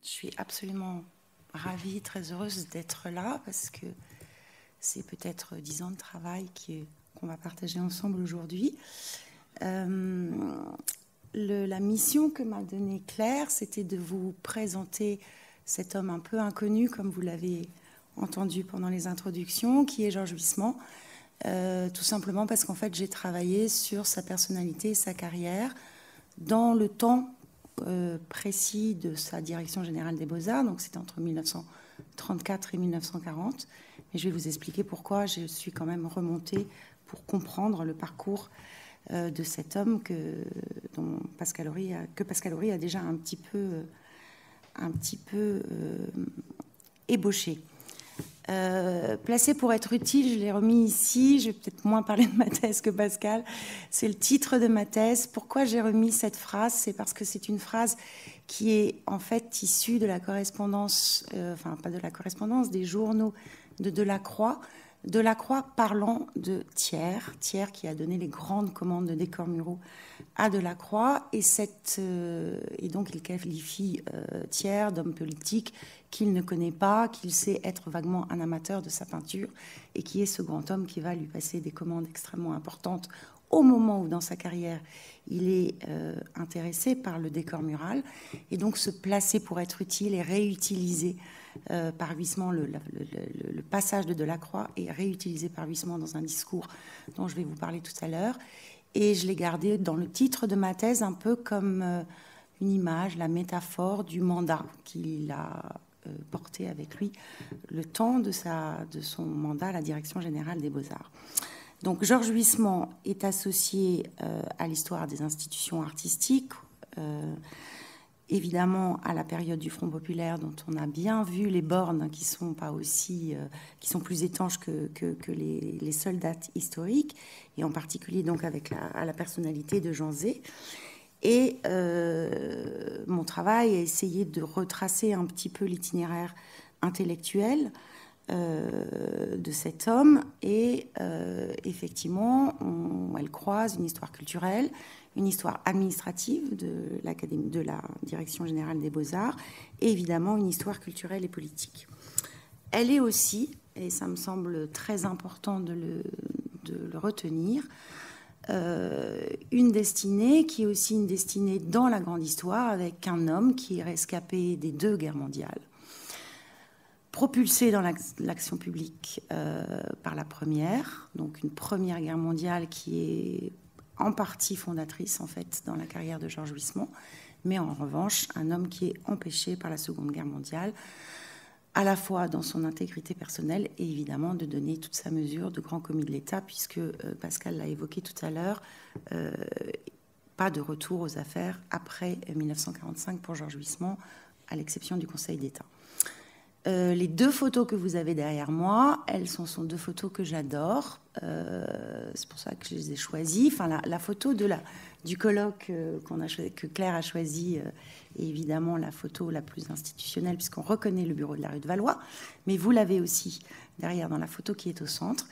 Je suis absolument ravie, très heureuse d'être là parce que c'est peut-être 10 ans de travail qu'on va partager ensemble aujourd'hui. La mission que m'a donnée Claire, c'était de vous présenter cet homme un peu inconnu, comme vous l'avez entendu pendant les introductions, qui est Georges Huysmans. Tout simplement parce qu'en fait, j'ai travaillé sur sa personnalité et sa carrière dans le temps précis de sa direction générale des Beaux-Arts, donc c'était entre 1934 et 1940. Mais je vais vous expliquer pourquoi je suis quand même remontée pour comprendre le parcours de cet homme que Pascal Horry a déjà un petit peu ébauché. Placé pour être utile, je l'ai remis ici. Je vais peut-être moins parler de ma thèse que Pascal. C'est le titre de ma thèse. Pourquoi j'ai remis cette phrase? C'est parce que c'est une phrase qui est en fait issue de la correspondance, enfin pas de la correspondance, des journaux de Delacroix. Delacroix parlant de Thiers qui a donné les grandes commandes de décors muraux à Delacroix, et donc il qualifie Thiers d'homme politique qu'il ne connaît pas, qu'il sait être vaguement un amateur de sa peinture, et qui est ce grand homme qui va lui passer des commandes extrêmement importantes au moment où, dans sa carrière, il est intéressé par le décor mural, et donc se placer pour être utile et réutiliser par Huysmans, le passage de Delacroix est réutilisé par Huysmans dans un discours dont je vais vous parler tout à l'heure. Et je l'ai gardé dans le titre de ma thèse un peu comme une image, la métaphore du mandat qu'il a porté avec lui le temps de son mandat à la direction générale des Beaux-Arts. Donc Georges Huysmans est associé à l'histoire des institutions artistiques, évidemment à la période du Front populaire, dont on a bien vu les bornes qui sont pas aussi, qui sont plus étanches que les seules dates historiques, et en particulier donc avec la personnalité de Jean Zay. Et mon travail a essayé de retracer un petit peu l'itinéraire intellectuel de cet homme, et effectivement, elle croise une histoire culturelle, une histoire administrative de la Direction générale des Beaux-Arts, et évidemment une histoire culturelle et politique. Elle est aussi, et ça me semble très important de le retenir, une destinée qui est aussi une destinée dans la grande histoire, avec un homme qui est rescapé des 2 guerres mondiales, propulsé dans l'action publique par la première, donc une première guerre mondiale qui est en partie fondatrice en fait dans la carrière de Georges Huysmans, mais en revanche un homme qui est empêché par la Seconde Guerre mondiale, à la fois dans son intégrité personnelle et évidemment de donner toute sa mesure de grand commis de l'État, puisque Pascal l'a évoqué tout à l'heure, pas de retour aux affaires après 1945 pour Georges Huysmans, à l'exception du Conseil d'État. Les 2 photos que vous avez derrière moi, elles sont 2 photos que j'adore. C'est pour ça que je les ai choisies. Enfin, la photo du colloque que Claire a choisi est évidemment la photo la plus institutionnelle, puisqu'on reconnaît le bureau de la rue de Valois. Mais vous l'avez aussi derrière dans la photo qui est au centre.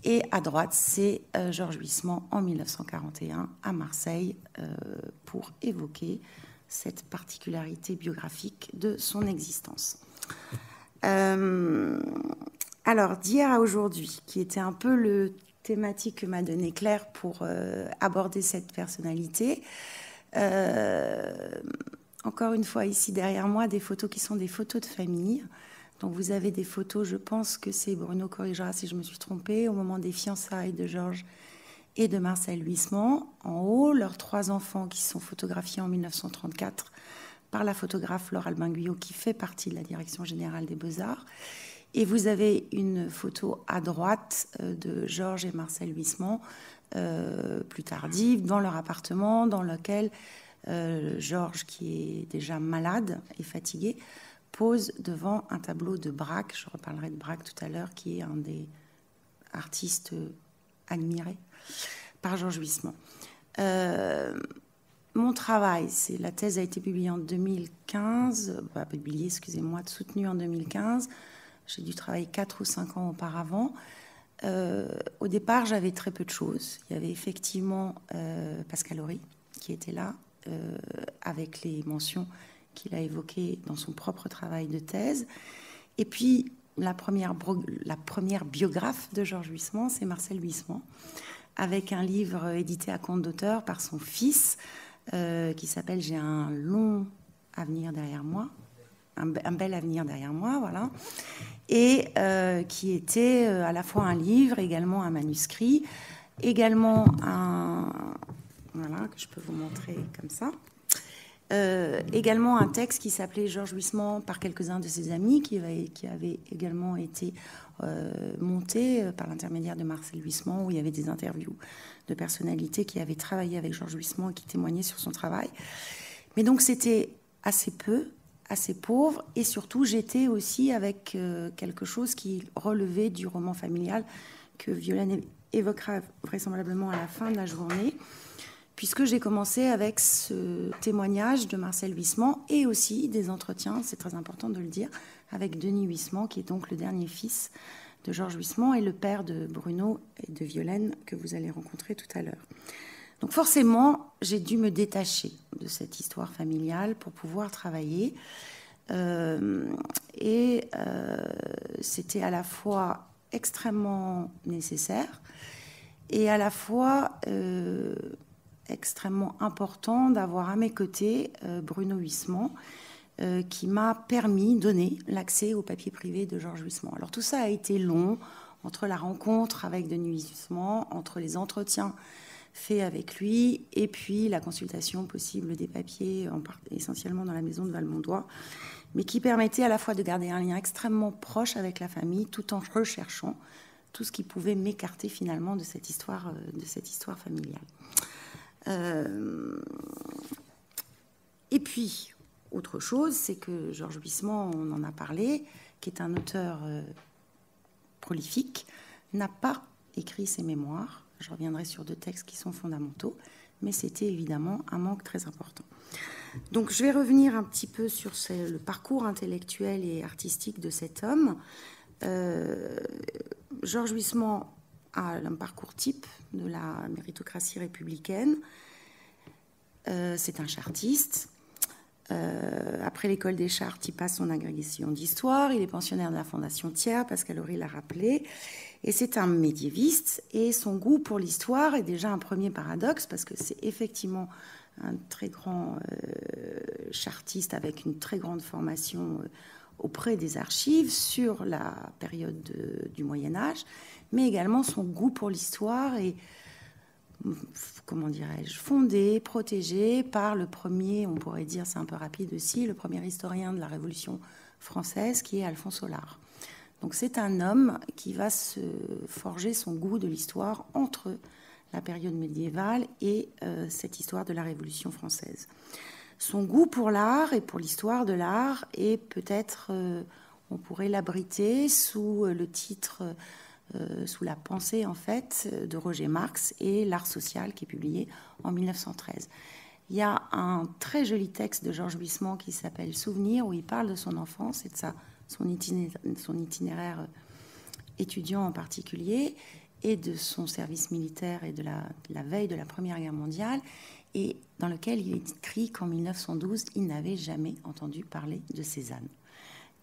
Et à droite, c'est Georges Huysmans en 1941 à Marseille pour évoquer cette particularité biographique de son existence. Alors, d'hier à aujourd'hui, qui était un peu le thématique que m'a donné Claire pour aborder cette personnalité. Encore une fois, ici derrière moi, des photos qui sont des photos de famille. Donc vous avez des photos, je pense que c'est Bruno corrigera si je me suis trompée, au moment des fiançailles de Georges et de Marcel Huysmans. En haut, leurs 3 enfants qui sont photographiés en 1934 par la photographe Laure Albin Guyot, qui fait partie de la Direction générale des Beaux-Arts. Et vous avez une photo à droite de Georges et Marcel Huysmans, plus tardive, dans leur appartement, dans lequel Georges, qui est déjà malade et fatigué, pose devant un tableau de Braque. Je reparlerai de Braque tout à l'heure, qui est un des artistes admirés par Georges Huysmans. Mon travail, la thèse a été publiée en 2015, soutenue en 2015. J'ai dû travailler 4 ou 5 ans auparavant. Au départ, j'avais très peu de choses. Il y avait effectivement Pascal Horry qui était là, avec les mentions qu'il a évoqué dans son propre travail de thèse. Et puis, la première biographe de Georges Huysmans, c'est Marcel Huysmans, avec un livre édité à compte d'auteur par son fils, qui s'appelle « J'ai un long avenir derrière moi », un bel avenir derrière moi, voilà, et qui était à la fois un livre, également un manuscrit, également voilà, que je peux vous montrer comme ça, également un texte qui s'appelait Georges Huysmans par quelques-uns de ses amis, qui avait également été monté par l'intermédiaire de Marcel Huysmans, où il y avait des interviews de personnalités qui avaient travaillé avec Georges Huysmans et qui témoignaient sur son travail. Mais donc c'était assez peu, assez pauvre, et surtout j'étais aussi avec quelque chose qui relevait du roman familial que Violaine évoquera vraisemblablement à la fin de la journée, puisque j'ai commencé avec ce témoignage de Marcel Huysmans et aussi des entretiens, c'est très important de le dire, avec Denis Huysmans, qui est donc le dernier fils de Georges Huysmans et le père de Bruno et de Violaine que vous allez rencontrer tout à l'heure. Donc forcément, j'ai dû me détacher de cette histoire familiale pour pouvoir travailler. C'était à la fois extrêmement nécessaire et à la fois extrêmement important d'avoir à mes côtés Bruno Huysmans, qui m'a donné l'accès au papier privé de Georges Huysmans. Alors tout ça a été long, entre la rencontre avec Denis Huysmans, entre les entretiens faits avec lui, et puis la consultation possible des papiers, essentiellement dans la maison de Valmondois, mais qui permettait à la fois de garder un lien extrêmement proche avec la famille, tout en recherchant tout ce qui pouvait m'écarter finalement de cette histoire familiale. Et puis, autre chose, c'est que Georges Huysmans, on en a parlé, qui est un auteur prolifique, n'a pas écrit ses mémoires. Je reviendrai sur 2 textes qui sont fondamentaux, mais c'était évidemment un manque très important. Donc je vais revenir un petit peu sur le parcours intellectuel et artistique de cet homme. Georges Huysmans a un parcours type de la méritocratie républicaine. C'est un chartiste. Après l'école des chartes, il passe son agrégation d'histoire. Il est pensionnaire de la Fondation Thiers, Pascal Horry l'a rappelé. Et c'est un médiéviste. Et son goût pour l'histoire est déjà un premier paradoxe, parce que c'est effectivement un très grand chartiste avec une très grande formation auprès des archives sur la période du Moyen-Âge, mais également son goût pour l'histoire est, comment dirais-je, fondé, protégé par le premier, on pourrait dire, c'est un peu rapide aussi, le premier historien de la Révolution française, qui est Alphonse Hollard. Donc c'est un homme qui va se forger son goût de l'histoire entre la période médiévale et cette histoire de la Révolution française. Son goût pour l'art et pour l'histoire de l'art est peut-être, on pourrait l'abriter sous le titre, sous la pensée en fait, de Roger Marx et L'art social qui est publié en 1913. Il y a un très joli texte de Georges Huysmans qui s'appelle Souvenir, où il parle de son enfance et de son itinéraire étudiant en particulier, et de son service militaire et de la veille de la Première Guerre mondiale, et dans lequel il écrit qu'en 1912, il n'avait jamais entendu parler de Cézanne.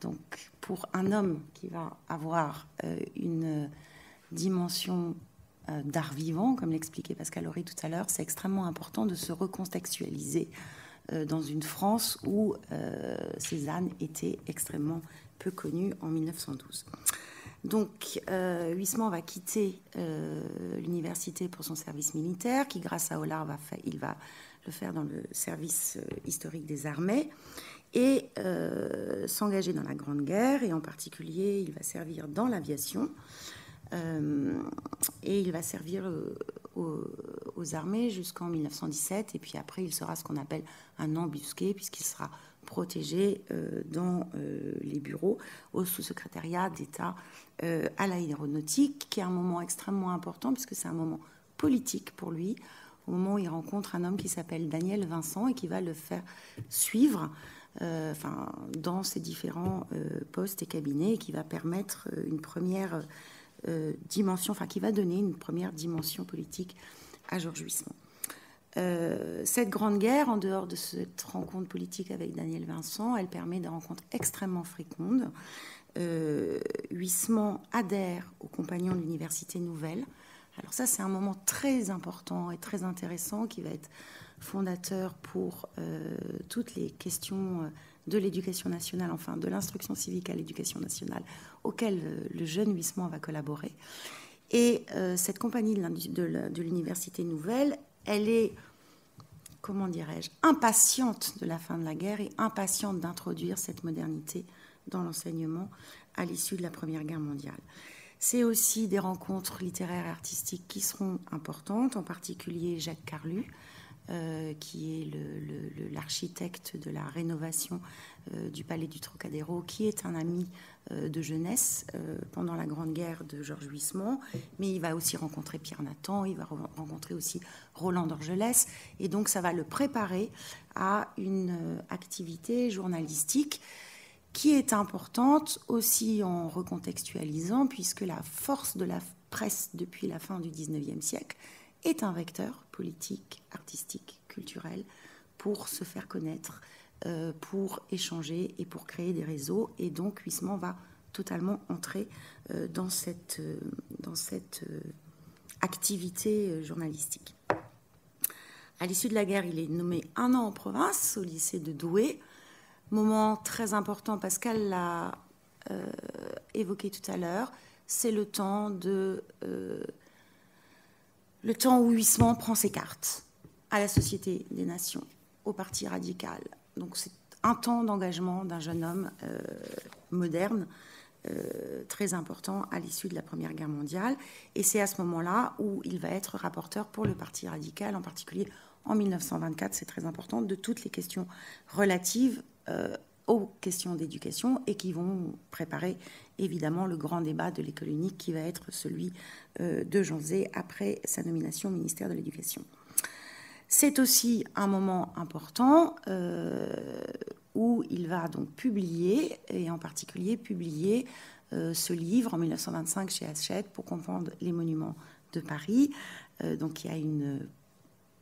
Donc, pour un homme qui va avoir une dimension d'art vivant, comme l'expliquait Pascal Horry tout à l'heure, c'est extrêmement important de se recontextualiser dans une France où Cézanne était extrêmement peu connue en 1912. Donc, Huysmans va quitter l'université pour son service militaire, qui, grâce à Hollard, il va le faire dans le service historique des armées, et s'engager dans la Grande Guerre, et en particulier, il va servir dans l'aviation, et il va servir aux armées jusqu'en 1917, et puis après, il sera ce qu'on appelle un embusqué, puisqu'il sera protégé dans les bureaux au sous-secrétariat d'État à l'aéronautique, qui est un moment extrêmement important, puisque c'est un moment politique pour lui, au moment où il rencontre un homme qui s'appelle Daniel Vincent et qui va le faire suivre dans ses différents postes et cabinets, et qui va permettre une première dimension, qui va donner une première dimension politique à Georges Huysmans. Cette grande guerre, en dehors de cette rencontre politique avec Daniel Vincent, elle permet des rencontres extrêmement fécondes. Huysmans adhère aux Compagnons de l'Université Nouvelle. Alors ça, c'est un moment très important et très intéressant qui va être fondateur pour toutes les questions de l'éducation nationale, enfin de l'instruction civique à l'éducation nationale, auxquelles le jeune Huysmans va collaborer. Et cette compagnie de l'Université Nouvelle, elle est, comment dirais-je, impatiente de la fin de la guerre et impatiente d'introduire cette modernité dans l'enseignement à l'issue de la Première Guerre mondiale. C'est aussi des rencontres littéraires et artistiques qui seront importantes, en particulier Jacques Carlu, qui est l'architecte de la rénovation du Palais du Trocadéro, qui est un ami de jeunesse pendant la Grande Guerre de Georges Huysmans, mais il va aussi rencontrer Pierre Nathan, il va rencontrer aussi Roland d'Orgelès, et donc ça va le préparer à une activité journalistique qui est importante aussi en recontextualisant, puisque la force de la presse depuis la fin du XIXe siècle est un vecteur politique, artistique, culturel, pour se faire connaître, pour échanger et pour créer des réseaux. Et donc, Huysmans va totalement entrer dans cette activité journalistique. À l'issue de la guerre, il est nommé 1 an en province, au lycée de Douai. Moment très important, Pascal l'a évoqué tout à l'heure, c'est le temps où Huysmans prend ses cartes à la Société des Nations, au Parti radical. Donc c'est un temps d'engagement d'un jeune homme moderne, très important à l'issue de la Première Guerre mondiale. Et c'est à ce moment-là où il va être rapporteur pour le Parti radical, en particulier en 1924, c'est très important, de toutes les questions relatives aux questions d'éducation et qui vont préparer évidemment le grand débat de l'école unique qui va être celui de Jean Zay après sa nomination au ministère de l'Éducation. C'est aussi un moment important où il va donc publier, et en particulier publier ce livre en 1925 chez Hachette pour comprendre les monuments de Paris. Donc il y a une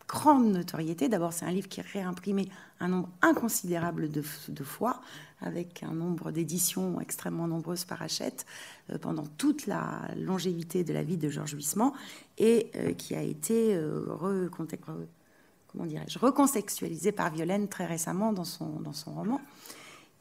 grande notoriété. D'abord, c'est un livre qui est réimprimé un nombre inconsidérable de fois, avec un nombre d'éditions extrêmement nombreuses par Hachette pendant toute la longévité de la vie de Georges Huysmans, et qui a été recontextualisé par Violaine très récemment dans son roman.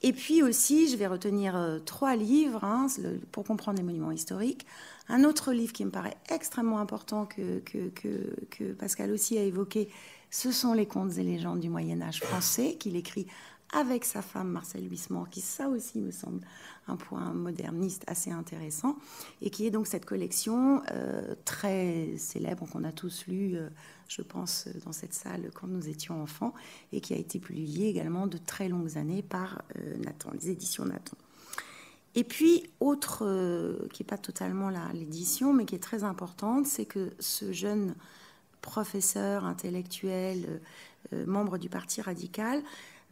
Et puis aussi, je vais retenir 3 livres pour comprendre les monuments historiques. Un autre livre qui me paraît extrêmement important, que Pascal aussi a évoqué, ce sont les contes et légendes du Moyen-Âge français, qu'il écrit avec sa femme Marcelle Huysmans, qui ça aussi me semble un point moderniste assez intéressant, et qui est donc cette collection très célèbre qu'on a tous lu, je pense, dans cette salle quand nous étions enfants, et qui a été publiée également de très longues années par Nathan, les éditions Nathan. Et puis, autre, qui n'est pas totalement l'édition, mais qui est très importante, c'est que ce jeune professeur intellectuel, membre du Parti radical,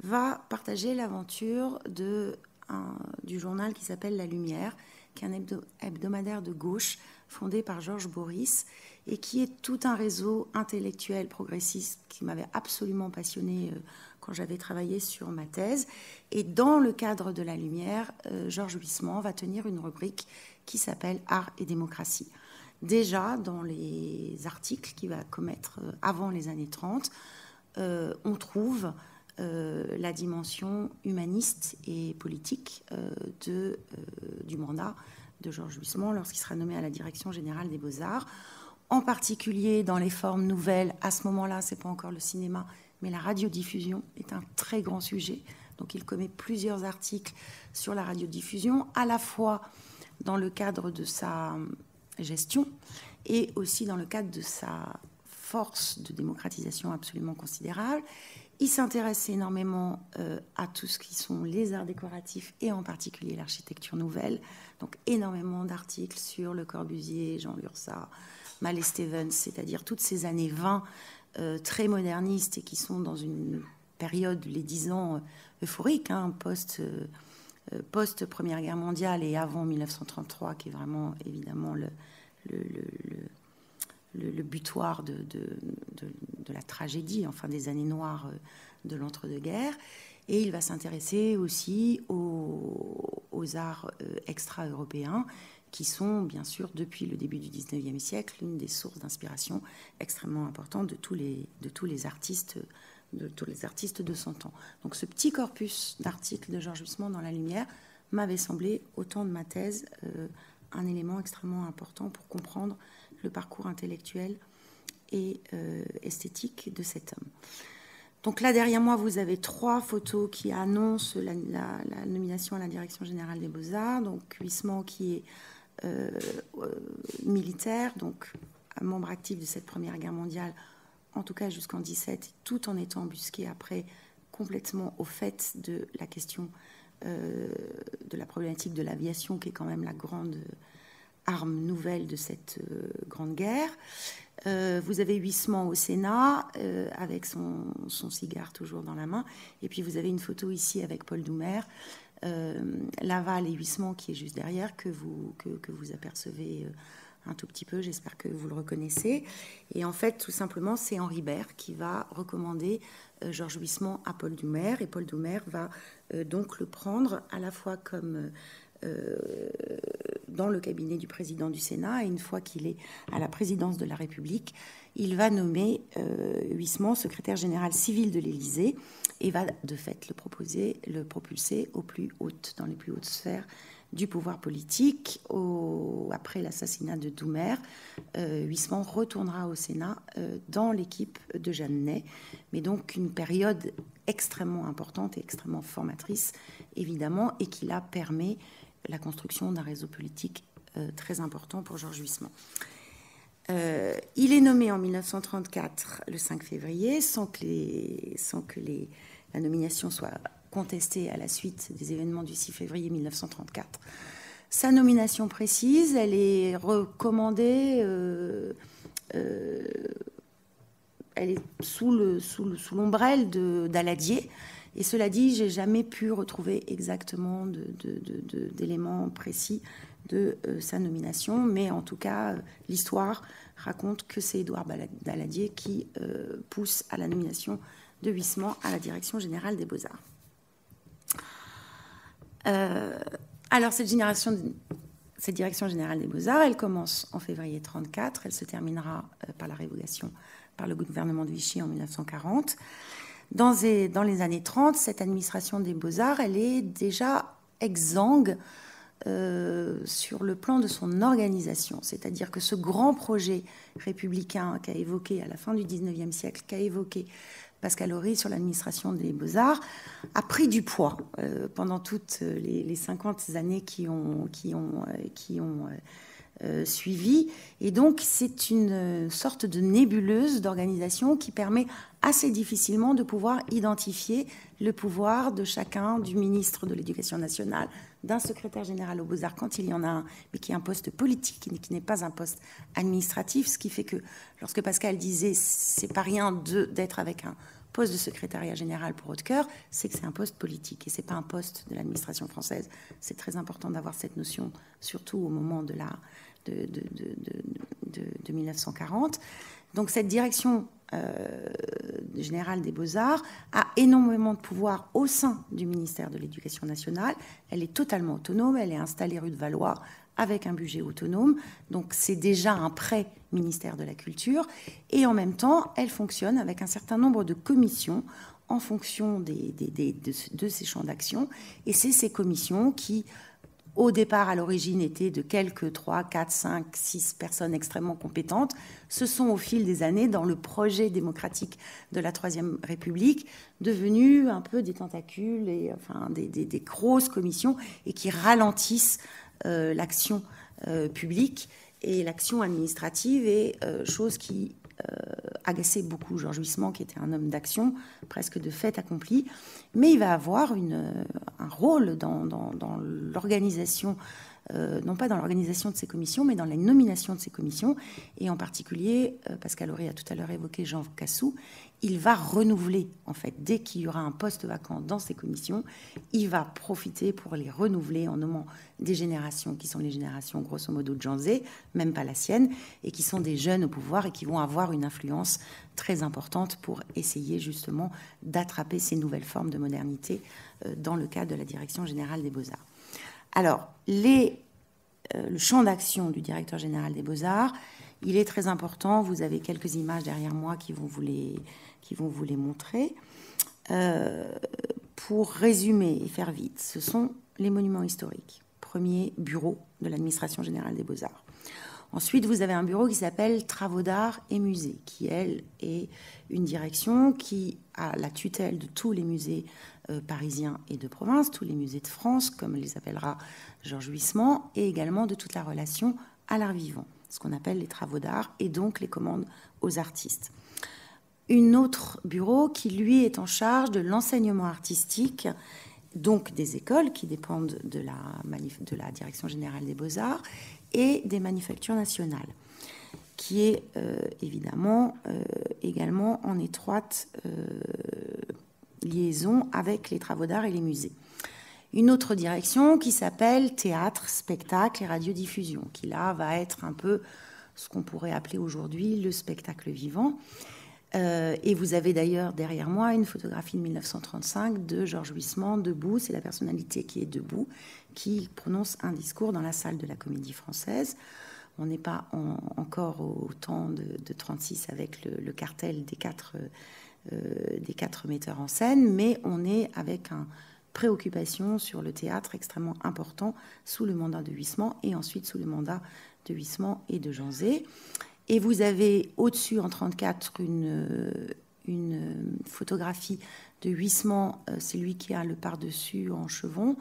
va partager l'aventure du journal qui s'appelle La Lumière, qui est un hebdomadaire de gauche fondé par Georges Boris et qui est tout un réseau intellectuel progressiste qui m'avait absolument passionnée quand j'avais travaillé sur ma thèse. Et dans le cadre de La Lumière, Georges Huysmans va tenir une rubrique qui s'appelle Art et démocratie. Déjà, dans les articles qu'il va commettre avant les années 30, on trouve la dimension humaniste et politique du mandat de Georges Huysmans lorsqu'il sera nommé à la direction générale des Beaux-Arts, en particulier dans les formes nouvelles. À ce moment-là, ce n'est pas encore le cinéma, mais la radiodiffusion est un très grand sujet. Donc il commet plusieurs articles sur la radiodiffusion, à la fois dans le cadre de sa gestion et aussi dans le cadre de sa force de démocratisation absolument considérable. Il s'intéresse énormément à tout ce qui sont les arts décoratifs et en particulier l'architecture nouvelle. Donc énormément d'articles sur Le Corbusier, Jean Lursa, Mallet Stevens, c'est-à-dire toutes ces années 20 très modernistes et qui sont dans une période, les 10 ans euphorique, post-Première Guerre mondiale et avant 1933, qui est vraiment évidemment le butoir de de la tragédie, enfin des années noires de l'entre-deux-guerres. Et il va s'intéresser aussi aux arts extra-européens, qui sont, bien sûr, depuis le début du XIXe siècle, l'une des sources d'inspiration extrêmement importantes de tous les artistes de son temps. Donc ce petit corpus d'articles de Georges Huysmans dans La Lumière m'avait semblé, au temps de ma thèse, un élément extrêmement important pour comprendre le parcours intellectuel et esthétique de cet homme. Donc là, derrière moi, vous avez 3 photos qui annoncent la nomination à la Direction générale des Beaux-Arts. Donc Huysmans qui est militaire, donc un membre actif de cette Première Guerre mondiale, en tout cas jusqu'en 17, tout en étant embusqué après, complètement au fait de la question de la problématique de l'aviation, qui est quand même la grande arme nouvelle de cette grande guerre. Vous avez Huysmans au Sénat, avec son cigare toujours dans la main. Et puis vous avez une photo ici avec Paul Doumer, Laval et Huysmans qui est juste derrière, que vous apercevez un tout petit peu. J'espère que vous le reconnaissez. Et en fait, tout simplement, c'est Henri Bert qui va recommander Georges Huysmans à Paul Doumer. Et Paul Doumer va donc le prendre à la fois comme dans le cabinet du président du Sénat, et une fois qu'il est à la présidence de la République, il va nommer Huysmans secrétaire général civil de l'Élysée et va de fait le propulser dans les plus hautes sphères du pouvoir politique. Après l'assassinat de Doumer, Huysmans retournera au Sénat dans l'équipe de Jeannet, mais donc une période extrêmement importante et extrêmement formatrice, évidemment, et qui là permet la construction d'un réseau politique très important pour Georges Huysmans. Il est nommé en 1934, le 5 février, sans que la nomination soit contestée à la suite des événements du 6 février 1934. Sa nomination précise, elle est recommandée, elle est sous l'ombrelle d'Aladier. Et cela dit, j'ai jamais pu retrouver exactement d'éléments précis de sa nomination, mais en tout cas, l'histoire raconte que c'est Édouard Daladier qui pousse à la nomination de Huysmans à la Direction générale des Beaux-Arts. Alors, cette Direction générale des Beaux-Arts, elle commence en février 1934, elle se terminera par la révocation par le gouvernement de Vichy en 1940. Dans les années 30, cette administration des Beaux-Arts, elle est déjà exsangue sur le plan de son organisation. C'est-à-dire que ce grand projet républicain qu'a évoqué à la fin du XIXe siècle, qu'a évoqué Pascal Horry sur l'administration des Beaux-Arts, a pris du poids pendant toutes les 50 années qui ont suivi. Et donc, c'est une sorte de nébuleuse d'organisation qui permet assez difficilement de pouvoir identifier le pouvoir de chacun, du ministre de l'Éducation nationale, d'un secrétaire général aux Beaux-Arts, quand il y en a un, mais qui est un poste politique, qui n'est pas un poste administratif, ce qui fait que, lorsque Pascal disait « c'est pas rien d'être avec un poste de secrétariat général pour Haute-Cœur », c'est que c'est un poste politique, et c'est pas un poste de l'administration française. C'est très important d'avoir cette notion, surtout au moment de 1940. Donc cette direction générale des Beaux-Arts a énormément de pouvoir au sein du ministère de l'Éducation nationale. Elle est totalement autonome, elle est installée rue de Valois avec un budget autonome, donc c'est déjà un pré-ministère de la Culture, et en même temps, elle fonctionne avec un certain nombre de commissions en fonction de ses champs d'action, et c'est ces commissions qui, au départ, à l'origine, étaient de quelques 3, 4, 5, 6 personnes extrêmement compétentes, se sont au fil des années, dans le projet démocratique de la Troisième République, devenues un peu des tentacules, et, enfin, des grosses commissions, et qui ralentissent l'action publique et l'action administrative, et chose qui agaçait beaucoup Georges Huysmans, qui était un homme d'action, presque de fait accompli, mais il va avoir un rôle dans l'organisation non pas dans l'organisation de ces commissions, mais dans la nomination de ces commissions. Et en particulier, Pascal Horry a tout à l'heure évoqué Jean Cassou, il va renouveler, en fait, dès qu'il y aura un poste vacant dans ces commissions, il va profiter pour les renouveler en nommant des générations qui sont les générations, grosso modo, de Jean Zay, même pas la sienne, et qui sont des jeunes au pouvoir et qui vont avoir une influence très importante pour essayer justement d'attraper ces nouvelles formes de modernité dans le cadre de la Direction générale des Beaux-Arts. Alors, le champ d'action du directeur général des Beaux-Arts, il est très important. Vous avez quelques images derrière moi qui vont vous les montrer. Pour résumer et faire vite, ce sont les monuments historiques. Premier bureau de l'administration générale des Beaux-Arts. Ensuite, vous avez un bureau qui s'appelle Travaux d'art et musées, qui, elle, est une direction qui a la tutelle de tous les musées parisiens et de province, tous les musées de France, comme les appellera Georges Huysmans, et également de toute la relation à l'art vivant, ce qu'on appelle les travaux d'art, et donc les commandes aux artistes. Un autre bureau qui, lui, est en charge de l'enseignement artistique, donc des écoles qui dépendent de la Direction générale des Beaux-Arts, et des manufactures nationales, qui est évidemment également en étroite liaison avec les travaux d'art et les musées. Une autre direction qui s'appelle théâtre, spectacle et radiodiffusion, qui là va être un peu ce qu'on pourrait appeler aujourd'hui le spectacle vivant. Et vous avez d'ailleurs derrière moi une photographie de 1935 de Georges Huysmans debout, c'est la personnalité qui est debout, qui prononce un discours dans la salle de la Comédie Française. On n'est pas encore au temps de 36 avec le cartel des quatre metteurs en scène, mais on est avec une préoccupation sur le théâtre extrêmement important sous le mandat de Huysmans et ensuite sous le mandat de Huysmans et de Jean Zay. Et vous avez au-dessus, en 1934, une photographie de Huysmans, c'est lui qui a le par-dessus en chevron,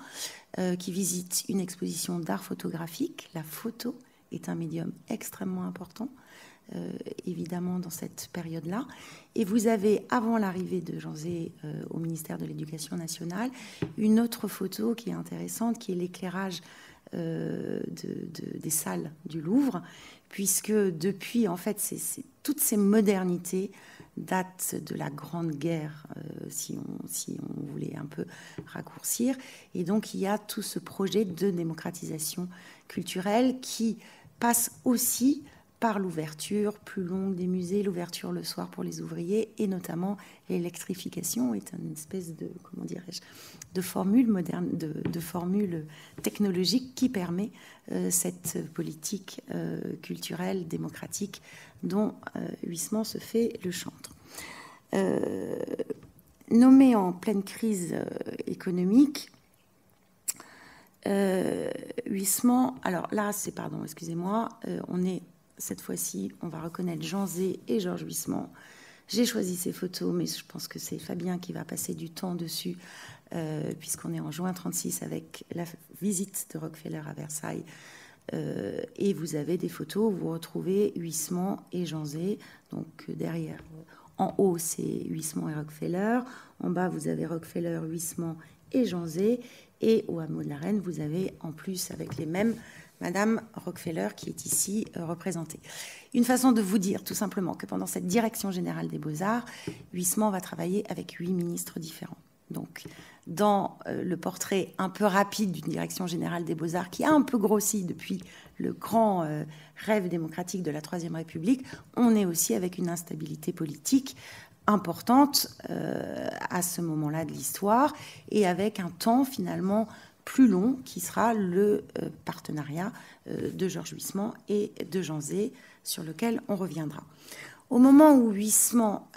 qui visite une exposition d'art photographique. La photo est un médium extrêmement important, évidemment, dans cette période-là. Et vous avez, avant l'arrivée de Jean Zay au ministère de l'Éducation nationale, une autre photo qui est intéressante, qui est l'éclairage des salles du Louvre, puisque depuis, en fait, toutes ces modernités datent de la Grande Guerre, si on voulait un peu raccourcir. Et donc, il y a tout ce projet de démocratisation culturelle qui passe aussi par l'ouverture plus longue des musées, l'ouverture le soir pour les ouvriers, et notamment l'électrification est une espèce de, comment dirais-je, de formule moderne, de formule technologique qui permet cette politique culturelle démocratique dont Huysmans se fait le chantre. Nommé en pleine crise économique, Huysmans, alors là, on est cette fois-ci, on va reconnaître Jean Zay et Georges Huysmans. J'ai choisi ces photos, mais je pense que c'est Fabien qui va passer du temps dessus, puisqu'on est en juin 1936 avec la visite de Rockefeller à Versailles. Et vous avez des photos où vous retrouvez Huysmans et Jean Zay. Donc derrière, en haut, c'est Huysmans et Rockefeller. En bas, vous avez Rockefeller, Huysmans et Jean Zay. Et au hameau de la Reine, vous avez en plus, avec les mêmes, Madame Rockefeller qui est ici représentée. Une façon de vous dire tout simplement que pendant cette direction générale des Beaux-Arts, Huysmans va travailler avec 8 ministres différents. Donc, dans le portrait un peu rapide d'une direction générale des Beaux-Arts qui a un peu grossi depuis le grand rêve démocratique de la Troisième République, on est aussi avec une instabilité politique importante à ce moment-là de l'histoire et avec un temps finalement plus long qui sera le partenariat de Georges Huysmans et de Jean Zay sur lequel on reviendra. Au moment où Huysmans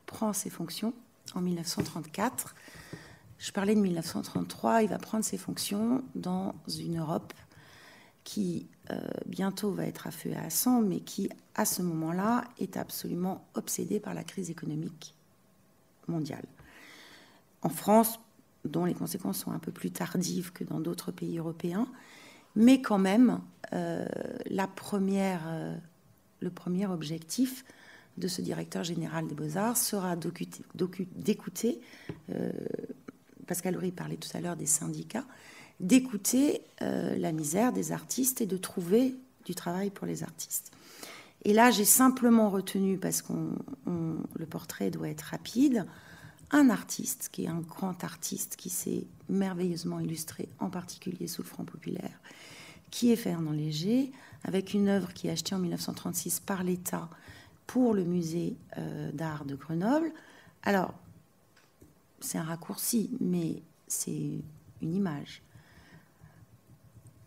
prend ses fonctions, en 1934, je parlais de 1933, il va prendre ses fonctions dans une Europe qui bientôt va être à feu et à sang, mais qui, à ce moment-là, est absolument obsédée par la crise économique mondiale. En France, dont les conséquences sont un peu plus tardives que dans d'autres pays européens, mais quand même, le premier objectif de ce directeur général des Beaux-Arts sera d'écouter, Pascal Horry parlait tout à l'heure des syndicats, d'écouter la misère des artistes et de trouver du travail pour les artistes. Et là, j'ai simplement retenu, parce que le portrait doit être rapide, un artiste qui est un grand artiste qui s'est merveilleusement illustré, en particulier sous le Front populaire, qui est Fernand Léger, avec une œuvre qui est achetée en 1936 par l'État pour le musée d'art de Grenoble. Alors, c'est un raccourci, mais c'est une image.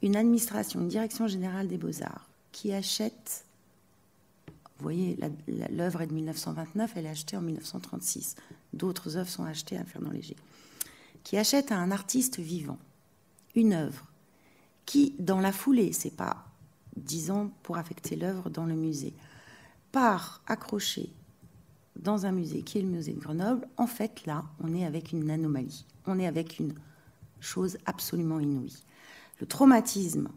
Une administration, une direction générale des beaux-arts qui achète, vous voyez, l'œuvre est de 1929, elle est achetée en 1936. D'autres œuvres sont achetées à Fernand Léger. Qui achète à un artiste vivant une œuvre qui, dans la foulée, c'est pas 10 ans pour affecter l'œuvre dans le musée, part accrochée dans un musée qui est le musée de Grenoble. En fait, là, on est avec une anomalie. On est avec une chose absolument inouïe. Le traumatisme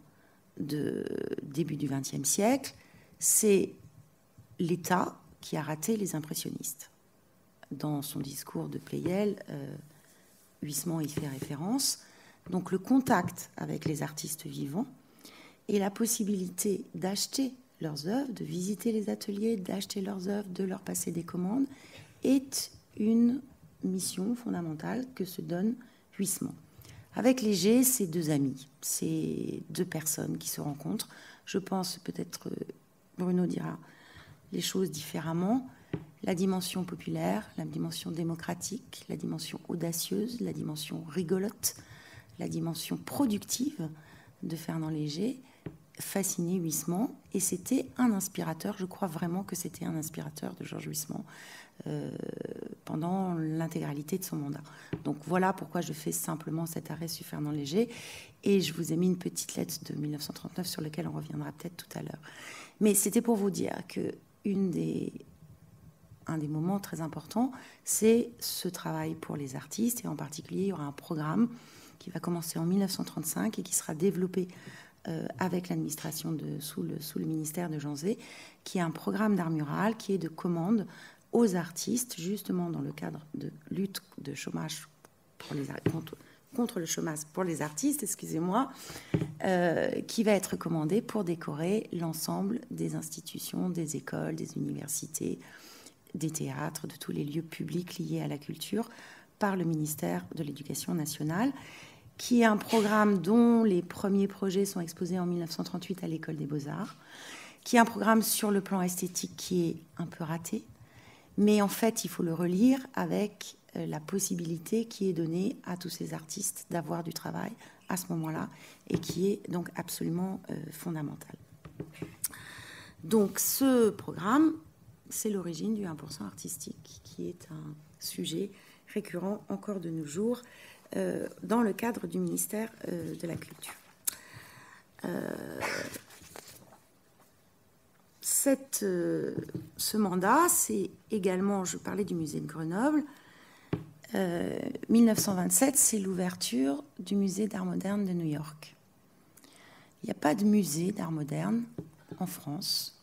de début du XXe siècle, c'est l'État qui a raté les impressionnistes. Dans son discours de Pleyel, Huysmans y fait référence. Donc le contact avec les artistes vivants et la possibilité d'acheter leurs œuvres, de visiter les ateliers, d'acheter leurs œuvres, de leur passer des commandes, est une mission fondamentale que se donne Huysmans. Avec Léger, c'est deux amis, c'est deux personnes qui se rencontrent. Je pense, peut-être Bruno dira les choses différemment, la dimension populaire, la dimension démocratique, la dimension audacieuse, la dimension rigolote, la dimension productive de Fernand Léger fascinait Huysmans, et c'était un inspirateur, je crois vraiment que c'était un inspirateur de Georges Huysmans pendant l'intégralité de son mandat. Donc voilà pourquoi je fais simplement cet arrêt sur Fernand Léger, et je vous ai mis une petite lettre de 1939 sur laquelle on reviendra peut-être tout à l'heure. Mais c'était pour vous dire que un des moments très importants, c'est ce travail pour les artistes, et en particulier, il y aura un programme qui va commencer en 1935 et qui sera développé avec l'administration sous le ministère de Jean Zay, qui est un programme d'art mural qui est de commande aux artistes, justement dans le cadre de lutte de chômage pour les contre le chômage pour les artistes, excusez-moi, qui va être commandé pour décorer l'ensemble des institutions, des écoles, des universités, des théâtres, de tous les lieux publics liés à la culture par le ministère de l'Éducation nationale, qui est un programme dont les premiers projets sont exposés en 1938 à l'École des Beaux-Arts, qui est un programme sur le plan esthétique qui est un peu raté, mais en fait, il faut le relire avec la possibilité qui est donnée à tous ces artistes d'avoir du travail à ce moment-là, et qui est donc absolument fondamental. Donc ce programme, c'est l'origine du 1% artistique, qui est un sujet récurrent encore de nos jours dans le cadre du ministère de la Culture. Ce mandat, c'est également, je parlais du musée de Grenoble, 1927, c'est l'ouverture du musée d'art moderne de New York. Il n'y a pas de musée d'art moderne en France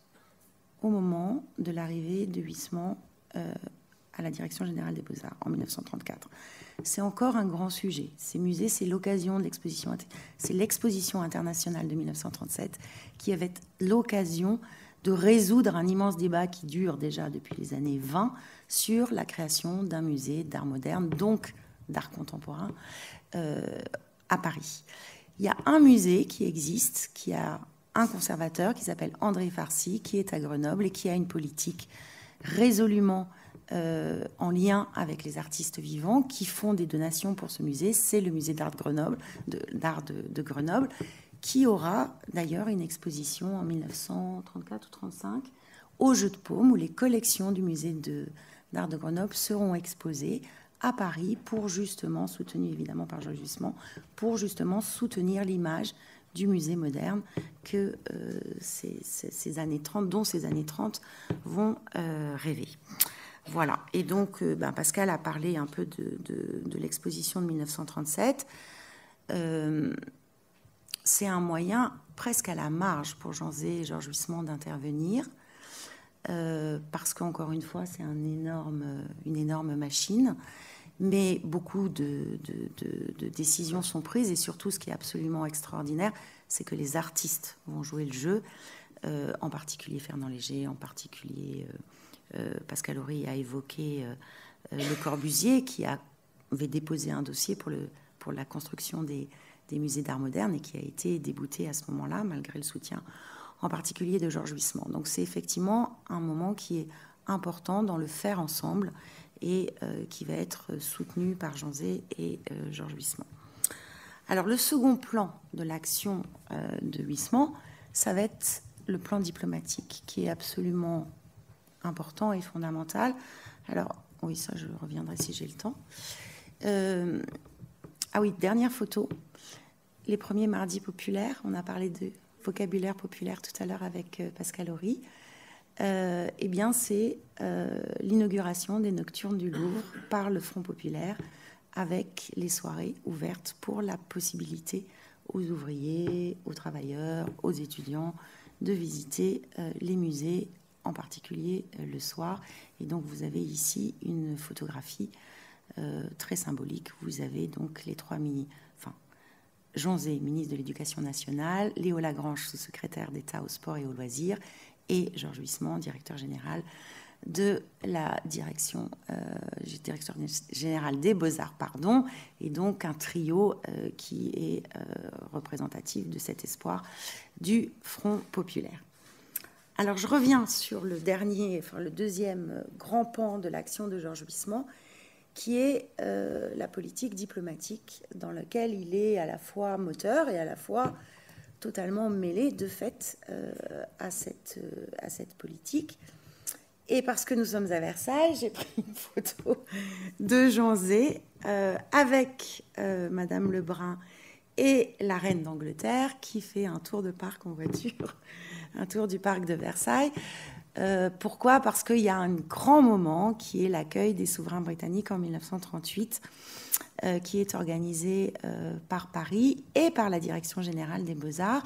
au moment de l'arrivée de Huysmans à la Direction générale des Beaux-Arts en 1934. C'est encore un grand sujet. Ces musées, c'est l'occasion de l'exposition, c'est l'exposition internationale de 1937 qui avait l'occasion de résoudre un immense débat qui dure déjà depuis les années 20 sur la création d'un musée d'art moderne, donc d'art contemporain, à Paris. Il y a un musée qui existe, qui a un conservateur qui s'appelle André Farcy, qui est à Grenoble et qui a une politique résolument en lien avec les artistes vivants qui font des donations pour ce musée. C'est le musée d'art de Grenoble, de Grenoble, qui aura d'ailleurs une exposition en 1934 ou 1935 au Jeu de Paume, où les collections du musée d'art de Grenoble seront exposées à Paris pour justement, soutenu évidemment par Georges Huysmans, pour justement soutenir l'image du musée moderne que ces années 30, dont ces années 30 vont rêver. Voilà. Et donc, Pascal a parlé un peu de l'exposition de 1937. C'est un moyen presque à la marge pour Jean Zay et Georges Huysmans d'intervenir, parce qu'encore une fois, c'est une énorme machine. Mais beaucoup de décisions sont prises, et surtout, ce qui est absolument extraordinaire, c'est que les artistes vont jouer le jeu, en particulier Fernand Léger, en particulier Pascal Horry a évoqué Le Corbusier, qui avait déposé un dossier pour la construction des musées d'art moderne et qui a été débouté à ce moment-là, malgré le soutien en particulier de Georges Huysmans. Donc c'est effectivement un moment qui est important dans le faire ensemble et qui va être soutenu par Jean Zay et Georges Huysmans. Alors le second plan de l'action de Huysmans, ça va être le plan diplomatique, qui est absolument important et fondamental. Alors oui, ça je reviendrai si j'ai le temps. Ah oui, dernière photo. Les premiers mardis populaires, on a parlé de vocabulaire populaire tout à l'heure avec Pascal Horry. Eh bien, c'est l'inauguration des Nocturnes du Louvre par le Front populaire, avec les soirées ouvertes pour la possibilité aux ouvriers, aux travailleurs, aux étudiants de visiter les musées, en particulier le soir. Et donc, vous avez ici une photographie très symbolique. Vous avez donc les trois Jean Zay, ministre de l'Éducation nationale, Léo Lagrange, sous-secrétaire d'État au sport et aux loisirs, et Georges Huysmans, directeur général de la direction générale des Beaux-Arts, et donc un trio qui est représentatif de cet espoir du Front populaire. Alors je reviens sur le deuxième grand pan de l'action de Georges Huysmans, qui est la politique diplomatique, dans laquelle il est à la fois moteur et à la fois totalement mêlé de fait à cette politique. Et parce que nous sommes à Versailles, j'ai pris une photo de Jean Zay avec Madame Lebrun et la reine d'Angleterre, qui fait un tour de parc en voiture, un tour du parc de Versailles. Pourquoi ? Parce qu'il y a un grand moment qui est l'accueil des souverains britanniques en 1938, qui est organisé par Paris et par la Direction générale des Beaux-Arts.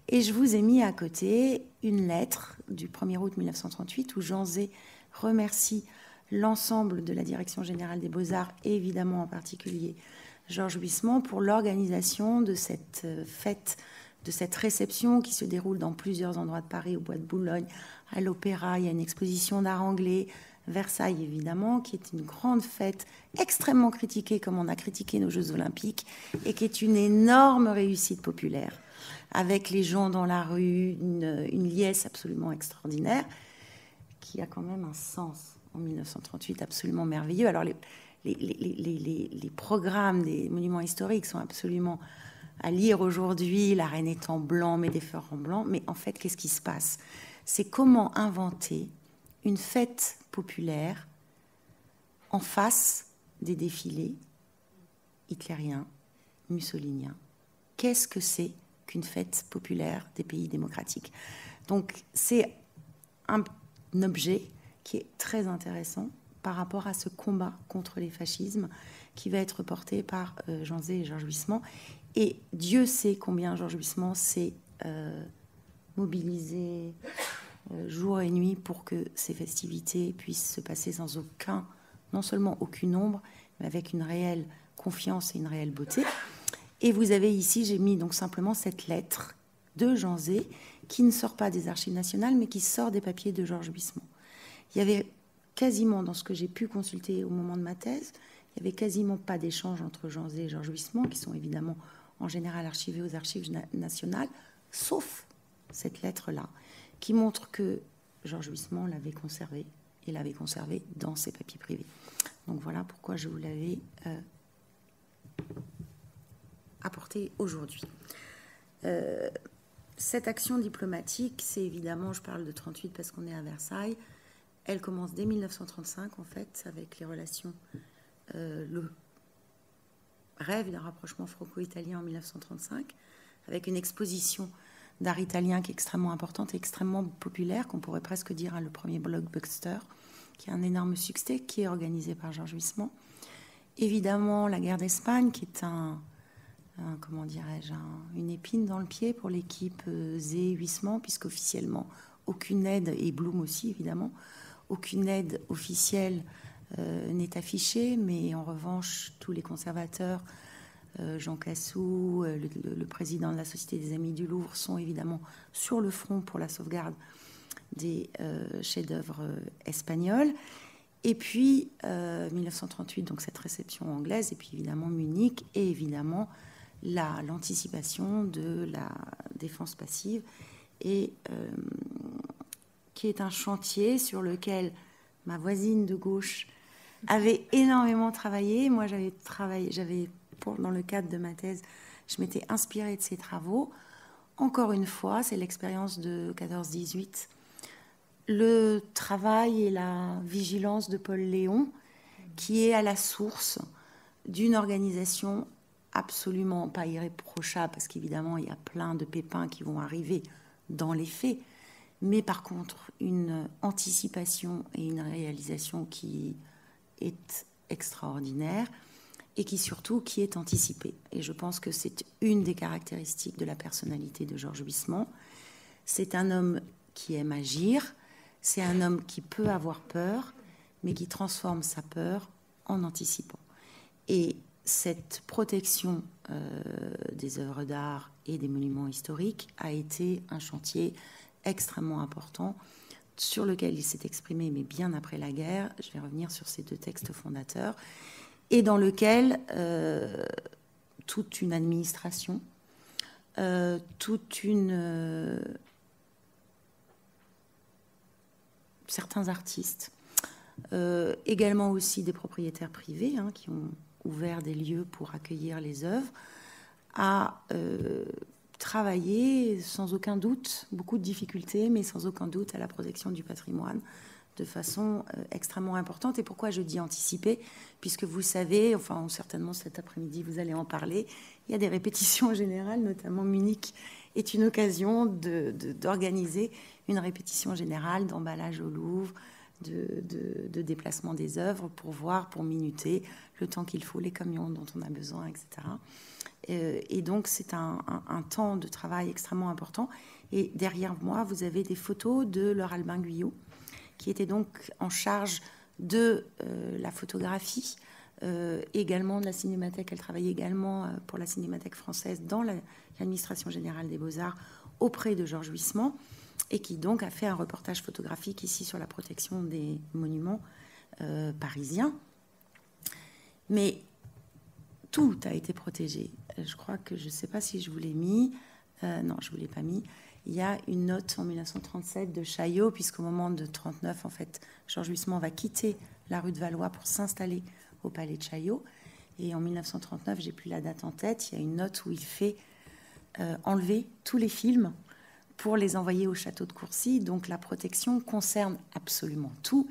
Et je vous ai mis à côté une lettre du 1er août 1938 où Jean Zay remercie l'ensemble de la Direction générale des Beaux-Arts et évidemment en particulier Georges Huysmans pour l'organisation de cette fête, de cette réception qui se déroule dans plusieurs endroits de Paris, au Bois de Boulogne, à l'Opéra. Il y a une exposition d'art anglais, Versailles évidemment, qui est une grande fête extrêmement critiquée comme on a critiqué nos Jeux Olympiques, et qui est une énorme réussite populaire, avec les gens dans la rue, une liesse absolument extraordinaire, qui a quand même un sens en 1938 absolument merveilleux. Alors les programmes des monuments historiques sont absolument à lire aujourd'hui. La reine est en blanc, Médéfer en blanc. Mais en fait, qu'est-ce qui se passe ? C'est comment inventer une fête populaire en face des défilés hitlériens, mussoliniens. Qu'est-ce que c'est qu'une fête populaire des pays démocratiques ? Donc, c'est un objet qui est très intéressant par rapport à ce combat contre les fascismes qui va être porté par Jean Zay et Georges Huysmans. Et Dieu sait combien Georges Huysmans s'est mobilisé jour et nuit pour que ces festivités puissent se passer sans non seulement aucune ombre, mais avec une réelle confiance et une réelle beauté. Et vous avez ici, j'ai mis donc simplement cette lettre de Jean Zay qui ne sort pas des archives nationales, mais qui sort des papiers de Georges Huysmans. Il y avait quasiment, dans ce que j'ai pu consulter au moment de ma thèse, il n'y avait quasiment pas d'échange entre Jean Zay et Georges Huysmans, qui sont évidemment en général archivés aux archives nationales, sauf cette lettre-là, qui montre que Georges Huysmans l'avait conservée, et l'avait conservée dans ses papiers privés. Donc voilà pourquoi je vous l'avais apporté aujourd'hui. Cette action diplomatique, c'est évidemment, je parle de 38 parce qu'on est à Versailles, elle commence dès 1935 en fait, avec les relations, le rêve d'un rapprochement franco-italien en 1935, avec une exposition d'art italien qui est extrêmement importante et extrêmement populaire, qu'on pourrait presque dire le premier blockbuster, qui est un énorme succès, qui est organisé par Georges Huysmans. Évidemment, la guerre d'Espagne, qui est comment dirais-je, une épine dans le pied pour l'équipe Zay-Huysmans, puisqu'officiellement, aucune aide, et Blum aussi évidemment, aucune aide officielle n'est affiché, mais en revanche, tous les conservateurs, Jean Cassou, le président de la Société des Amis du Louvre, sont évidemment sur le front pour la sauvegarde des chefs-d'œuvre espagnols. Et puis, 1938, donc cette réception anglaise, et puis évidemment Munich, et évidemment l'anticipation de la défense passive, et qui est un chantier sur lequel ma voisine de gauche avait énormément travaillé. Moi, dans le cadre de ma thèse, je m'étais inspirée de ses travaux. Encore une fois, c'est l'expérience de 14-18. Le travail et la vigilance de Paul Léon, qui est à la source d'une organisation absolument pas irréprochable, parce qu'évidemment, il y a plein de pépins qui vont arriver dans les faits, mais par contre, une anticipation et une réalisation qui est extraordinaire et qui est anticipée. Et je pense que c'est une des caractéristiques de la personnalité de Georges Huysmans. C'est un homme qui aime agir, c'est un homme qui peut avoir peur, mais qui transforme sa peur en anticipant. Et cette protection des œuvres d'art et des monuments historiques a été un chantier extrêmement important sur lequel il s'est exprimé, mais bien après la guerre. Je vais revenir sur ces deux textes fondateurs, et dans lequel toute une administration, certains artistes, également aussi des propriétaires privés qui ont ouvert des lieux pour accueillir les œuvres, a travaillé sans aucun doute, beaucoup de difficultés, mais sans aucun doute à la protection du patrimoine de façon extrêmement importante. Et pourquoi je dis anticiper? Puisque vous savez, enfin certainement cet après-midi vous allez en parler, il y a des répétitions générales, notamment Munich est une occasion d'organiser une répétition générale d'emballage au Louvre, de déplacement des œuvres pour voir, pour minuter le temps qu'il faut, les camions dont on a besoin, etc. Et donc c'est un temps de travail extrêmement important. Et derrière moi, vous avez des photos de Laure Albin Guyot, qui était donc en charge de la photographie, également de la Cinémathèque. Elle travaillait également pour la Cinémathèque française dans l'administration générale des Beaux-Arts auprès de Georges Huysmans, et qui donc a fait un reportage photographique ici sur la protection des monuments parisiens. Mais tout a été protégé. Je crois que, je ne sais pas si je vous l'ai mis, non, je ne vous l'ai pas mis. Il y a une note en 1937 de Chaillot, puisqu'au moment de 1939, en fait, Georges Huysmans va quitter la rue de Valois pour s'installer au palais de Chaillot. Et en 1939, j'ai plus la date en tête, il y a une note où il fait enlever tous les films pour les envoyer au château de Courcy. Donc la protection concerne absolument tout.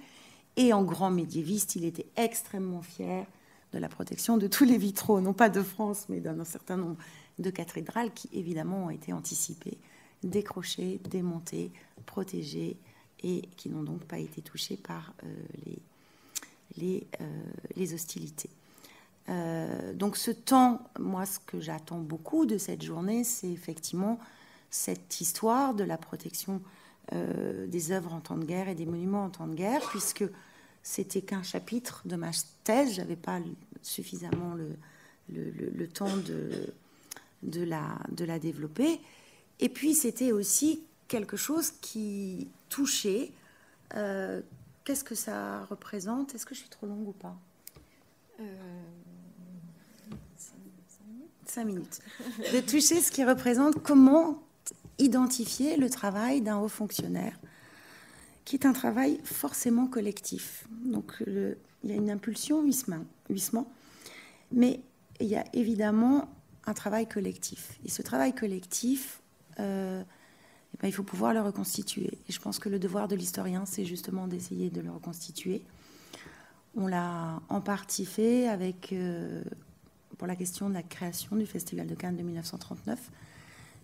Et en grand médiéviste, il était extrêmement fier de la protection de tous les vitraux, non pas de France, mais d'un certain nombre de cathédrales qui, évidemment, ont été anticipés, décrochés, démontés, protégés, et qui n'ont donc pas été touchés par les hostilités. Donc ce temps, moi, ce que j'attends beaucoup de cette journée, c'est effectivement cette histoire de la protection des œuvres en temps de guerre et des monuments en temps de guerre, puisque c'était qu'un chapitre de ma thèse. Je n'avais pas suffisamment le temps de la développer. Et puis, c'était aussi quelque chose qui touchait. Qu'est-ce que ça représente? Est-ce que je suis trop longue ou pas? 5 minutes. De toucher ce qui représente comment identifier le travail d'un haut fonctionnaire, qui est un travail forcément collectif. Donc, il y a une impulsion Huysmans, mais il y a évidemment un travail collectif. Et ce travail collectif, il faut pouvoir le reconstituer. Et je pense que le devoir de l'historien, c'est justement d'essayer de le reconstituer. On l'a en partie fait avec, pour la question de la création du Festival de Cannes de 1939,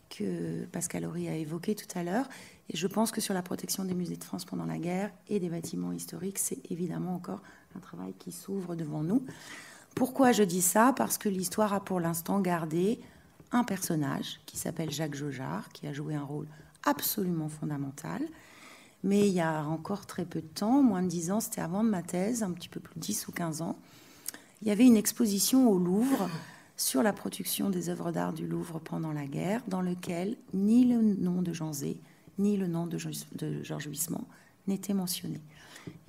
que Pascal Horry a évoqué tout à l'heure. Et je pense que sur la protection des musées de France pendant la guerre et des bâtiments historiques, c'est évidemment encore un travail qui s'ouvre devant nous. Pourquoi je dis ça? Parce que l'histoire a pour l'instant gardé un personnage qui s'appelle Jacques Jaujard, qui a joué un rôle absolument fondamental, Mais il y a encore très peu de temps, moins de 10 ans, c'était avant de ma thèse, un petit peu plus de 10 ou 15 ans, il y avait une exposition au Louvre sur la production des œuvres d'art du Louvre pendant la guerre, dans lequel ni le nom de Jean Zay, ni le nom de Georges Huysmans n'étaient mentionnés.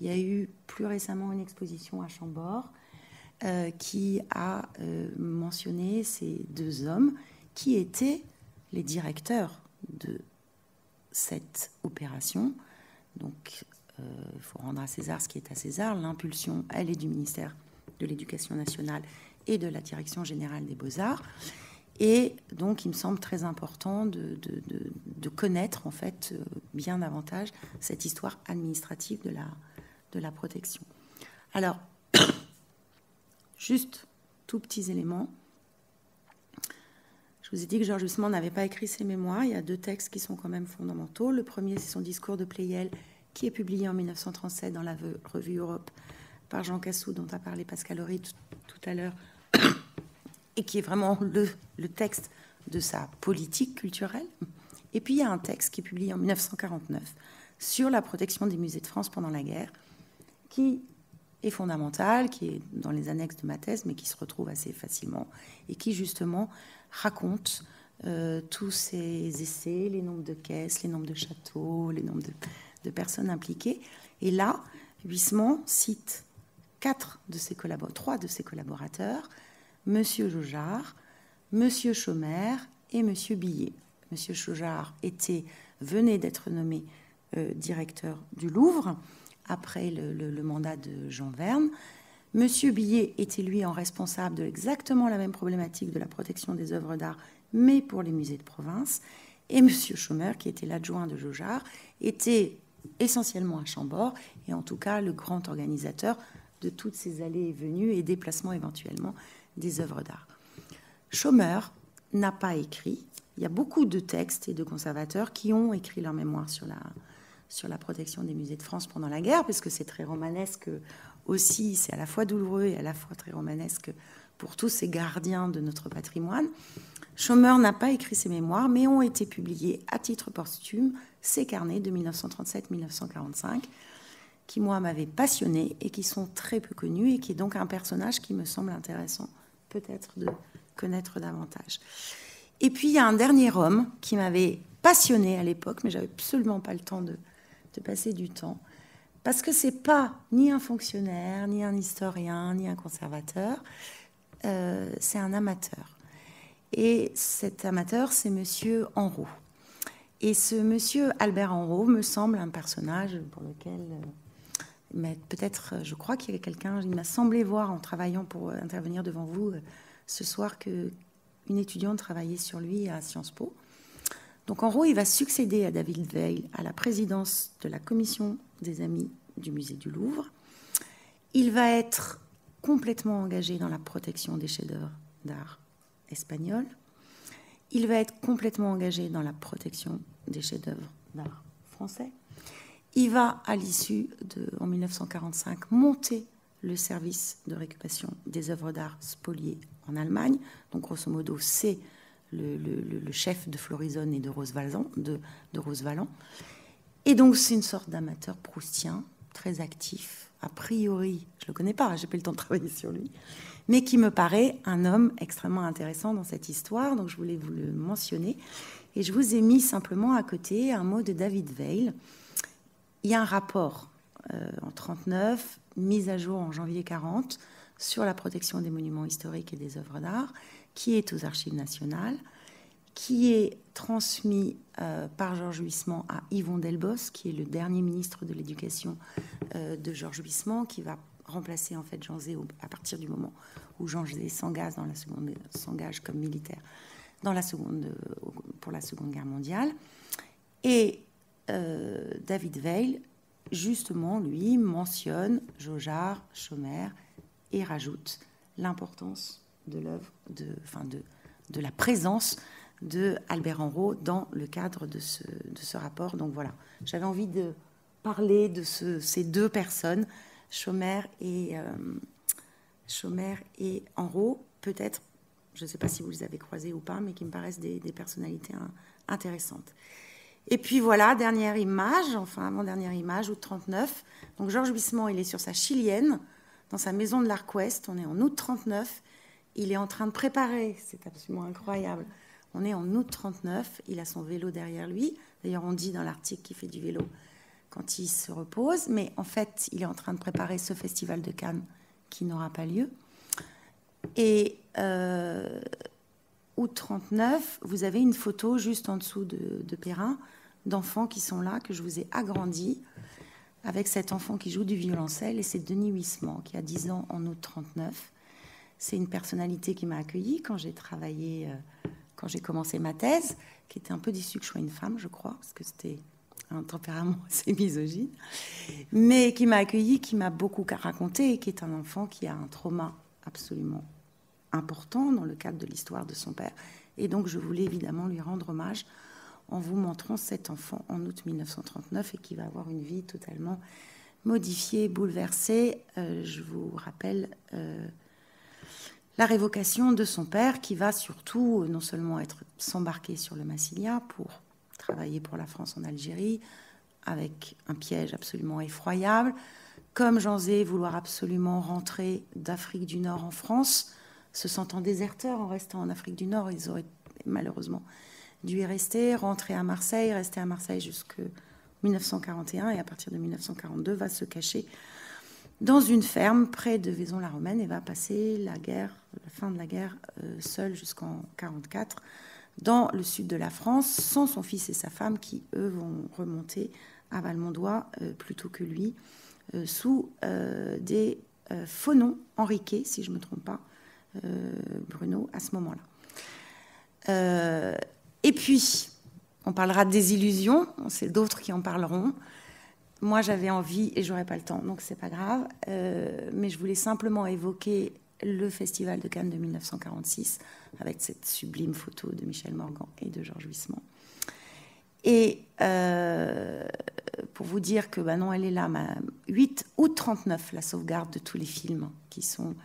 Il y a eu plus récemment une exposition à Chambord qui a mentionné ces deux hommes qui étaient les directeurs de cette opération. Donc, il faut rendre à César ce qui est à César. L'impulsion, elle est du ministère de l'Éducation nationale et de la Direction générale des Beaux-Arts. Et donc, il me semble très important de connaître, en fait, bien davantage cette histoire administrative de la protection. Alors, juste tout petits éléments. Je vous ai dit que Georges Huysmans n'avait pas écrit ses mémoires. Il y a deux textes qui sont quand même fondamentaux. Le premier, c'est son discours de Pleyel, qui est publié en 1937 dans la revue Europe par Jean Cassou, dont a parlé Pascal Horry tout à l'heure, et qui est vraiment le texte de sa politique culturelle. Et puis il y a un texte qui est publié en 1949 sur la protection des musées de France pendant la guerre, qui est fondamental, qui est dans les annexes de ma thèse, mais qui se retrouve assez facilement, et qui justement raconte tous ces essais, les nombres de caisses, les nombres de châteaux, les nombres de personnes impliquées. Et là, Huysmans cite trois de ses collaborateurs, Monsieur Jaujard, Monsieur Chaumer et Monsieur Billet. Monsieur Jaujard venait d'être nommé directeur du Louvre après le mandat de Jean Verne. Monsieur Billet était lui en responsable de exactement la même problématique de la protection des œuvres d'art, mais pour les musées de province. Et Monsieur Chaumer, qui était l'adjoint de Jaujard, était essentiellement à Chambord, et en tout cas le grand organisateur de toutes ces allées et venues et déplacements éventuellement des œuvres d'art. Chaumer n'a pas écrit. Il y a beaucoup de textes et de conservateurs qui ont écrit leur mémoire sur la protection des musées de France pendant la guerre, parce que c'est très romanesque aussi, c'est à la fois douloureux et à la fois très romanesque pour tous ces gardiens de notre patrimoine. Chaumer n'a pas écrit ses mémoires, mais ont été publiés à titre posthume ses carnets de 1937-1945, qui, moi, m'avaient passionné et qui sont très peu connus, et qui est donc un personnage qui me semble intéressant peut-être de connaître davantage. Et puis, il y a un dernier homme qui m'avait passionné à l'époque, mais j'avais absolument pas le temps de passer du temps, parce que c'est pas ni un fonctionnaire, ni un historien, ni un conservateur, c'est un amateur. Et cet amateur, c'est Monsieur Henrot. Et ce Monsieur Albert Henrot me semble un personnage pour lequel, mais peut-être, je crois qu'il y avait quelqu'un, il m'a semblé voir en travaillant pour intervenir devant vous ce soir qu'une étudiante travaillait sur lui à Sciences Po. Donc Henrot, il va succéder à David Veil à la présidence de la commission des Amis du musée du Louvre. Il va être complètement engagé dans la protection des chefs-d'œuvre d'art espagnols. Il va être complètement engagé dans la protection des chefs-d'œuvre d'art français. Il va, à l'issue en 1945, monter le service de récupération des œuvres d'art spoliées en Allemagne. Donc, grosso modo, c'est le chef de Florisonne et de Rose Valland. Et donc, c'est une sorte d'amateur proustien, très actif. A priori, je ne le connais pas, je n'ai pas eu le temps de travailler sur lui, mais qui me paraît un homme extrêmement intéressant dans cette histoire. Donc, je voulais vous le mentionner. Et je vous ai mis simplement à côté un mot de David Veil. Il y a un rapport en 1939, mis à jour en janvier 1940, sur la protection des monuments historiques et des œuvres d'art, qui est aux Archives nationales, qui est transmis par Georges Huysmans à Yvon Delbos, qui est le dernier ministre de l'Éducation de Georges Huysmans, qui va remplacer en fait Jean Zay à partir du moment où Jean Zay s'engage comme militaire pour la Seconde Guerre mondiale. Et David Veil, justement, lui, mentionne Jaujard, Chaumer et rajoute l'importance de l'œuvre, de la présence de Albert Henrot dans le cadre de ce rapport. Donc voilà, j'avais envie de parler de ces deux personnes, Chaumer et Henrot, peut-être, je ne sais pas si vous les avez croisés ou pas, mais qui me paraissent des personnalités intéressantes. Et puis voilà, dernière image, enfin avant-dernière image, août 39. Donc Georges Huysmans, il est sur sa chilienne, dans sa maison de l'Arc Ouest. On est en août 39. Il est en train de préparer, c'est absolument incroyable. On est en août 39, il a son vélo derrière lui. D'ailleurs, on dit dans l'article qu'il fait du vélo quand il se repose. Mais en fait, il est en train de préparer ce festival de Cannes qui n'aura pas lieu. Et août 39, vous avez une photo juste en dessous de Perrin, d'enfants qui sont là, que je vous ai agrandi, avec cet enfant qui joue du violoncelle, et c'est Denis Huysmans, qui a 10 ans en août 39. C'est une personnalité qui m'a accueillie quand j'ai travaillé, quand j'ai commencé ma thèse, qui était un peu déçue que je sois une femme, je crois, parce que c'était un tempérament assez misogyne, mais qui m'a accueillie, qui m'a beaucoup raconté, et qui est un enfant qui a un trauma absolument important dans le cadre de l'histoire de son père. Et donc, je voulais évidemment lui rendre hommage en vous montrant cet enfant en août 1939 et qui va avoir une vie totalement modifiée, bouleversée. Je vous rappelle la révocation de son père qui va surtout non seulement s'embarquer sur le Massilia pour travailler pour la France en Algérie avec un piège absolument effroyable, comme Jean Zay vouloir absolument rentrer d'Afrique du Nord en France, se sentant déserteurs en restant en Afrique du Nord, ils auraient malheureusement dû y rester, rentrer à Marseille, rester à Marseille jusqu'en 1941 et à partir de 1942 va se cacher dans une ferme près de Vaison-la-Romaine et va passer la fin de la guerre seul jusqu'en 1944 dans le sud de la France, sans son fils et sa femme qui, eux, vont remonter à Valmondois plutôt que lui, sous des faux noms, Henriquet, si je ne me trompe pas, Bruno, à ce moment-là. Et puis, on parlera de désillusion, c'est d'autres qui en parleront. Moi, j'avais envie, et j'aurais pas le temps, donc c'est pas grave, mais je voulais simplement évoquer le Festival de Cannes de 1946, avec cette sublime photo de Michel Morgan et de Georges Huysmans. Et pour vous dire que, non, elle est là, 8 août 39, la sauvegarde de tous les films qui sont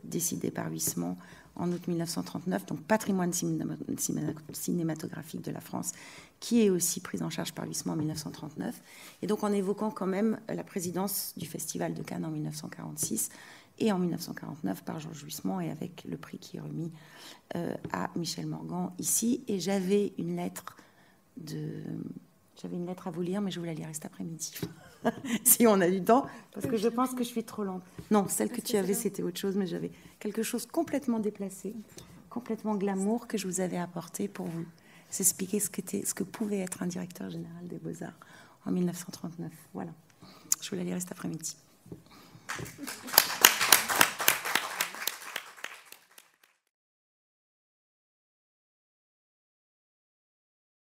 décidés par Huysmans en août 1939, donc patrimoine cinématographique de la France, qui est aussi prise en charge par Huysmans en 1939. Et donc en évoquant quand même la présidence du Festival de Cannes en 1946 et en 1949 par Georges Huysmans, et avec le prix qui est remis à Michel Morgan ici. Et j'avais une lettre à vous lire, mais je vous la lirai cet après-midi. Si on a du temps, parce que je pense que je suis trop lente. Non, celle que tu avais, c'était autre chose, mais j'avais quelque chose complètement déplacé, complètement glamour que je vous avais apporté pour vous expliquer ce que pouvait être un directeur général des Beaux-Arts en 1939. Voilà, je vous la lirai cet après-midi.